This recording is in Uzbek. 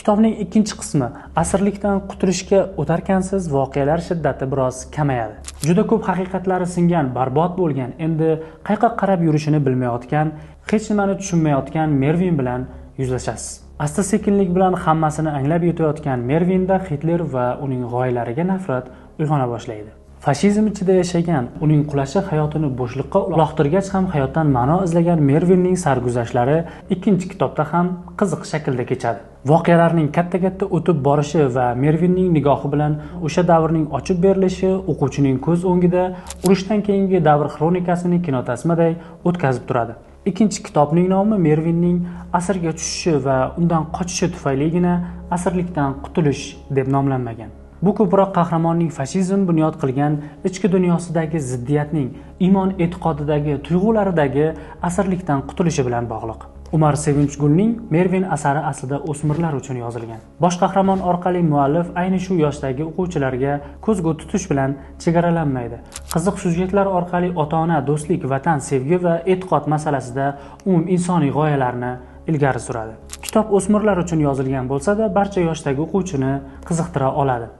Kitobning ikkinchi qismi asirlikdan qutulishga o'tarkansiz voqealar shiddati biroz kamayadi. Juda ko'p haqiqatlari singan, barbod bo'lgan, endi qayerga qarab yurishini bilmayotgan, hech nimani tushunmayotgan Mervin bilan yuzlashasiz. Asta-sekinlik bilan hammasini anglab yetayotgan Mervinda Hitler va uning g'oyalariga nafrat uyg'ona boshlaydi. Fashizm ichida yashagan, uning qulashi hayotini bo'shliqqa uloqtirgach ham hayotdan ma'no izlagan Mervinning sarguzashtlari ikkinchi kitobda ham qiziq shaklda kechadi. Voqealarning katta-katta o'tib borishi va Mervinning nigohi bilan o'sha davrning ochib berilishi o'quvchining ko'z o'ngida urushdan keyingi davr xronikasini kinotasmaday o'tkazib turadi. Ikkinchi kitobning nomi Mervinning asirga tushishi va undan qochishi tufayligina asirlikdan qutulish deb nomlanmagan. Bu ko'proq qahramonning fashizm bunyod qilgan ichki dunyosidagi ziddiyatning iymon e'tiqodidagi tuyg'ularidagi asirlikdan qutulishi bilan bog'liq. Umar Sevinchgulning Mervin asari aslida o'smirlar uchun yozilgan. Bosh qahramon orqali muallif ayni shu yoshdagi o'quvchilarga ko'zgu tutish bilan chegaralanmaydi. Qiziq syujetlar orqali ota-ona, do'stlik, vatan, sevgi va e'tiqod masalasida umuminsoniy g'oyalarni ilgari suradi. Kitob o'smirlar uchun yozilgan bo'lsa-da, barcha yoshdagi o'quvchini qiziqtira oladi.